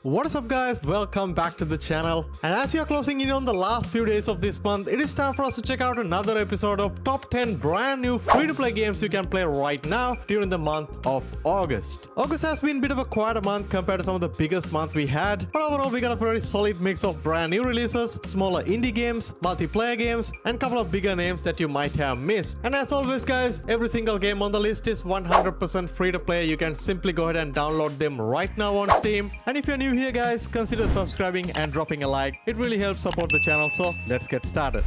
What is up guys, welcome back to the channel. And as we are closing in on the last few days of this month, it is time for us to check out another episode of top 10 brand new free-to-play games you can play right now during the month of August. August has been a bit of a quieter month compared to some of the biggest months we had, but overall we got a very solid mix of brand new releases, smaller indie games, multiplayer games, and a couple of bigger names that you might have missed. And as always guys, every single game on the list is 100% free to play. You can simply go ahead and download them right now on Steam. And if you're new here guys, consider subscribing and dropping a like. It really helps support the channel, so let's get started.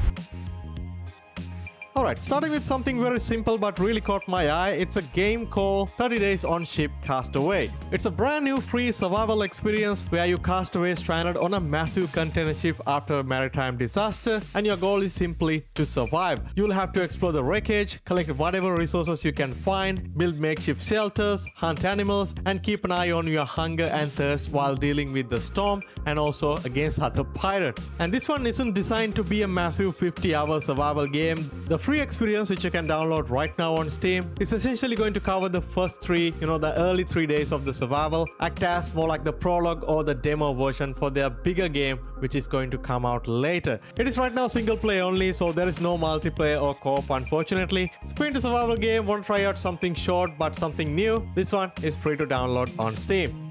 Alright, starting with something very simple but really caught my eye. It's a game called 30 Days on Ship Castaway. It's a brand new free survival experience where you cast away stranded on a massive container ship after a maritime disaster, and your goal is simply to survive. You'll have to explore the wreckage, collect whatever resources you can find, build makeshift shelters, hunt animals, and keep an eye on your hunger and thirst while dealing with the storm and also against other pirates. And this one isn't designed to be a massive 50-hour survival game. The free experience, which you can download right now on Steam, is essentially going to cover the first the early 3 days of the survival, act as more like the prologue or the demo version for their bigger game, which is going to come out later. It is right now single play only, so there is no multiplayer or co-op unfortunately. Sprint to survival game, want to try out something short but something new? This one is free to download on Steam.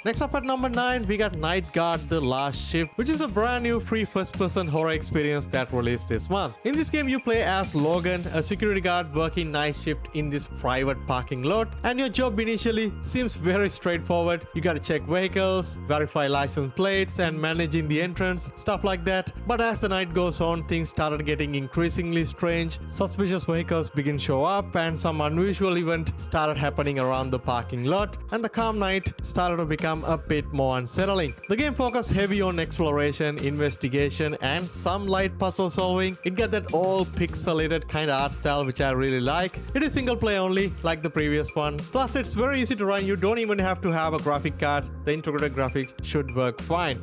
Next up at number 9, we got Night Guard The Last Ship, which is a brand new free first-person horror experience that released this month. In this game, you play as Logan, a security guard working night shift in this private parking lot, and your job initially seems very straightforward. You gotta check vehicles, verify license plates, and managing the entrance, stuff like that. But as the night goes on, things started getting increasingly strange. Suspicious vehicles begin to show up, and some unusual event started happening around the parking lot, and the calm night started to become a bit more unsettling. The game focused heavy on exploration, investigation, and some light puzzle solving. It got that all pixelated kind of art style which I really like. It is single play only like the previous one. Plus it's very easy to run. You don't even have to have a graphic card. The integrated graphics should work fine.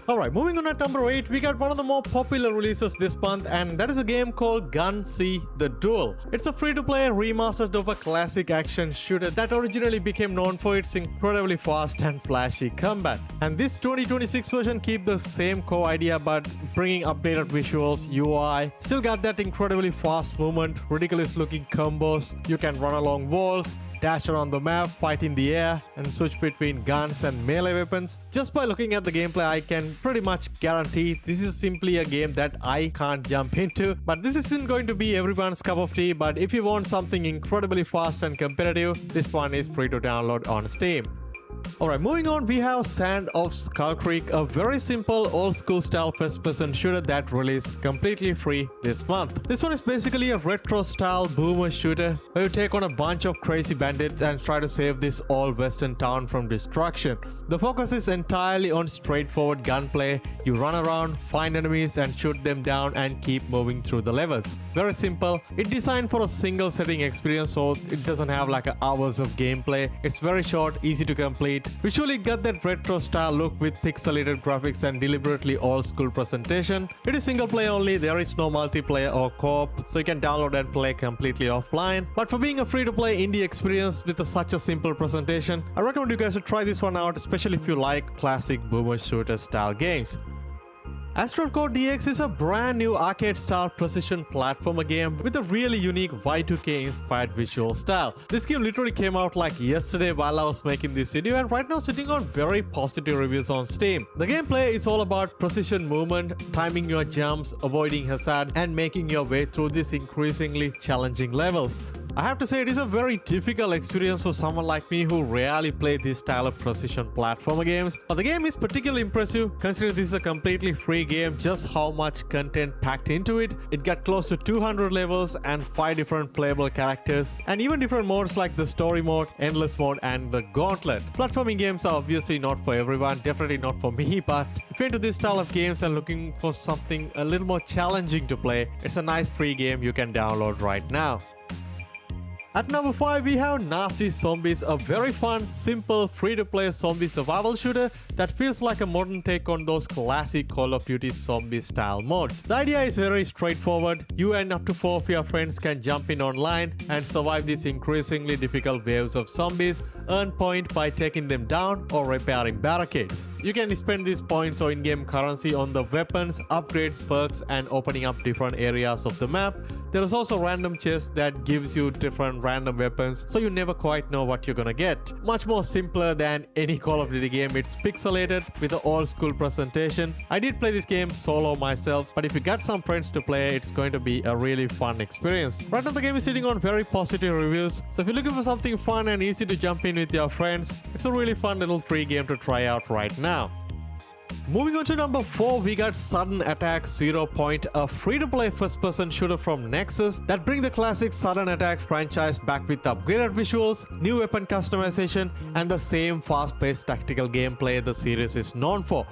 Alright, moving on at number 8, we got one of the more popular releases this month, and that is a game called GunZ The Duel. It's a free-to-play remastered of a classic action shooter that originally became known for its incredibly fast and flashy combat. And this 2026 version keeps the same core idea but bringing updated visuals, UI, still got that incredibly fast movement, ridiculous looking combos, you can run along walls, dash around the map, fight in the air, and switch between guns and melee weapons. Just by looking at the gameplay, I can pretty much guarantee this is simply a game that I can't jump into. But this isn't going to be everyone's cup of tea, but if you want something incredibly fast and competitive, this one is free to download on Steam. Alright, moving on, we have Sand of Skullcreek, a very simple old school style first-person shooter that released completely free this month. This one is basically a retro style boomer shooter where you take on a bunch of crazy bandits and try to save this old western town from destruction. The focus is entirely on straightforward gunplay. You run around, find enemies and shoot them down and keep moving through the levels. Very simple. It's designed for a single setting experience, so it doesn't have like hours of gameplay. It's very short, easy to complete. Visually got that retro style look with pixelated graphics and deliberately old school presentation. It is single play only, there is no multiplayer or co-op, so you can download and play completely offline. But for being a free to play indie experience with such a simple presentation, I recommend you guys to try this one out, especially if you like classic boomer shooter style games. ASTRAL DX is a brand new arcade-style precision platformer game with a really unique Y2K-inspired visual style. This game literally came out like yesterday while I was making this video, and right now sitting on very positive reviews on Steam. The gameplay is all about precision movement, timing your jumps, avoiding hazards, and making your way through these increasingly challenging levels. I have to say it is a very difficult experience for someone like me who rarely play this style of precision platformer games. But the game is particularly impressive considering this is a completely free game, just how much content packed into it. It got close to 200 levels and 5 different playable characters, and even different modes like the story mode, endless mode, and the gauntlet. Platforming games are obviously not for everyone, definitely not for me, but if you're into this style of games and looking for something a little more challenging to play, it's a nice free game you can download right now. At number 5, we have Nazi Zombies, a very fun, simple, free-to-play zombie survival shooter that feels like a modern take on those classic Call of Duty zombie-style modes. The idea is very straightforward. You and up to 4 of your friends can jump in online and survive these increasingly difficult waves of zombies, earn points by taking them down or repairing barricades. You can spend these points or in-game currency on the weapons, upgrades, perks, and opening up different areas of the map. There is also random chests that gives you different random weapons, so you never quite know what you're gonna get. Much more simpler than any Call of Duty game. It's pixelated with an old school presentation. I did play this game solo myself, but if you got some friends to play, it's going to be a really fun experience. Right now the game is sitting on very positive reviews, so if you're looking for something fun and easy to jump in with your friends, it's a really fun little free game to try out right now. Moving on to number 4, we got Sudden Attack 0 Point, a free-to-play first-person shooter from Nexus that bring the classic Sudden Attack franchise back with upgraded visuals, new weapon customization, and the same fast-paced tactical gameplay the series is known for.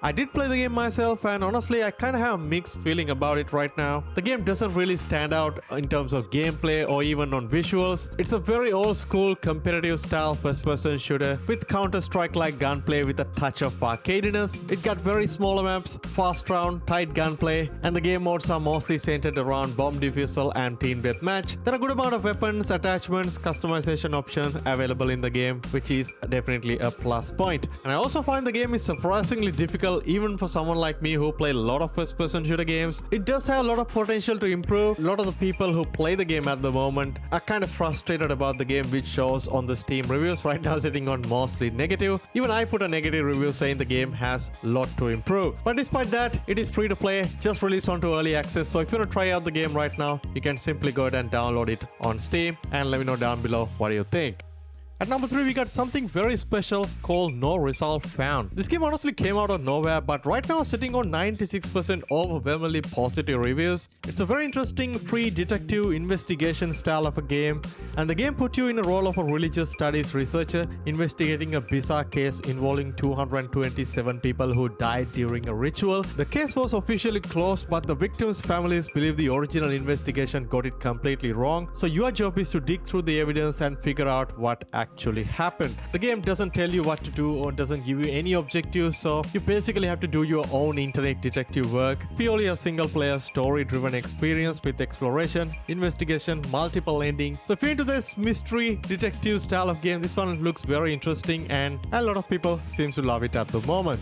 I did play the game myself, and honestly I kinda have a mixed feeling about it right now. The game doesn't really stand out in terms of gameplay or even on visuals. It's a very old school competitive style first person shooter with Counter-Strike like gunplay with a touch of arcadiness. It got very smaller maps, fast round, tight gunplay, and the game modes are mostly centered around bomb defusal and team deathmatch. There are a good amount of weapons, attachments, customization options available in the game, which is definitely a plus point. And I also find the game is surprisingly difficult even for someone like me who play a lot of first-person shooter games. It does have a lot of potential to improve. A lot of the people who play the game at the moment are kind of frustrated about the game, which shows on the Steam reviews right now sitting on mostly negative. Even I put a negative review saying the game has a lot to improve. But despite that, it is free to play, just released onto early access, so if you want to try out the game right now, you can simply go ahead and download it on Steam and let me know down below what do you think. At number 3, we got something very special called No Result Found. This game honestly came out of nowhere, but right now sitting on 96% overwhelmingly positive reviews. It's a very interesting free detective investigation style of a game, and the game put you in a role of a religious studies researcher investigating a bizarre case involving 227 people who died during a ritual. The case was officially closed, but the victims' families believe the original investigation got it completely wrong, so your job is to dig through the evidence and figure out what actually happened. The game doesn't tell you what to do or doesn't give you any objectives, so you basically have to do your own internet detective work. Purely a single player story driven experience with exploration, investigation, multiple endings. So if you're into this mystery detective style of game, this one looks very interesting and a lot of people seem to love it at the moment.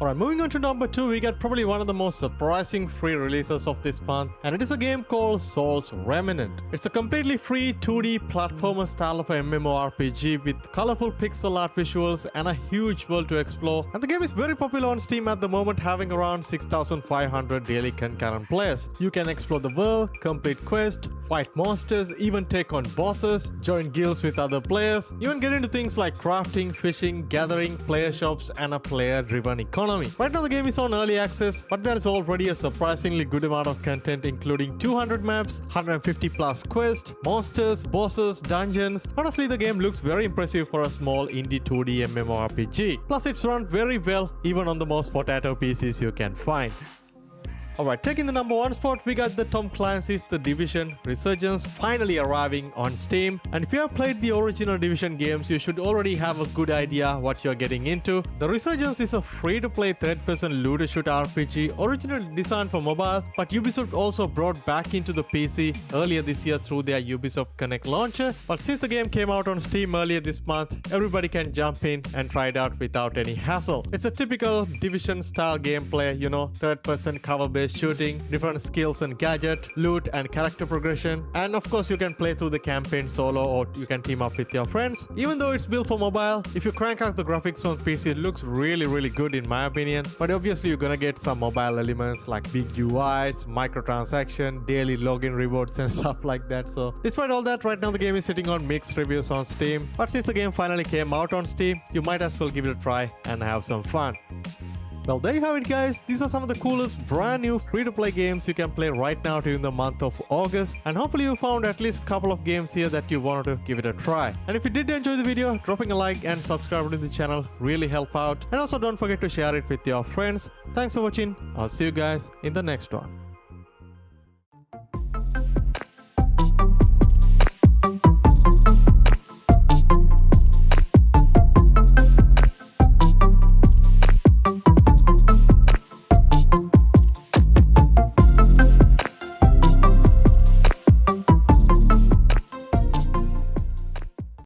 Alright, moving on to number 2, we got probably one of the most surprising free releases of this month, and it is a game called Soul's Remnant. It's a completely free 2D platformer style of a MMORPG with colorful pixel art visuals and a huge world to explore, and the game is very popular on Steam at the moment, having around 6,500 daily concurrent players. You can explore the world, complete quests, fight monsters, even take on bosses, join guilds with other players, even get into things like crafting, fishing, gathering, player shops, and a player-driven economy. Right now the game is on early access, but there is already a surprisingly good amount of content including 200 maps, 150 plus quests, monsters, bosses, dungeons. Honestly, the game looks very impressive for a small indie 2D MMORPG. Plus it's run very well even on the most potato PCs you can find. Alright, taking the number 1 spot, we got the Tom Clancy's The Division Resurgence finally arriving on Steam. And if you have played the original Division games, you should already have a good idea what you're getting into. The Resurgence is a free-to-play third-person looter shooter RPG originally designed for mobile, but Ubisoft also brought back into the PC earlier this year through their Ubisoft Connect launcher. But since the game came out on Steam earlier this month, everybody can jump in and try it out without any hassle. It's a typical Division-style gameplay, you know, third-person cover-based shooting, different skills and gadget, loot and character progression, and of course you can play through the campaign solo or you can team up with your friends. Even though it's built for mobile, if you crank out the graphics on PC, it looks really good in my opinion, but obviously you're gonna get some mobile elements like big UIs, microtransaction, daily login rewards and stuff like that. So despite all that, right now the game is sitting on mixed reviews on Steam, but since the game finally came out on Steam, you might as well give it a try and have some fun. Well, there you have it guys. These are some of the coolest brand new free-to-play games you can play right now during the month of August, and hopefully you found at least a couple of games here that you wanted to give it a try. And if you did enjoy the video, dropping a like and subscribing to the channel really help out, and also don't forget to share it with your friends. Thanks for watching. I'll see you guys in the next one.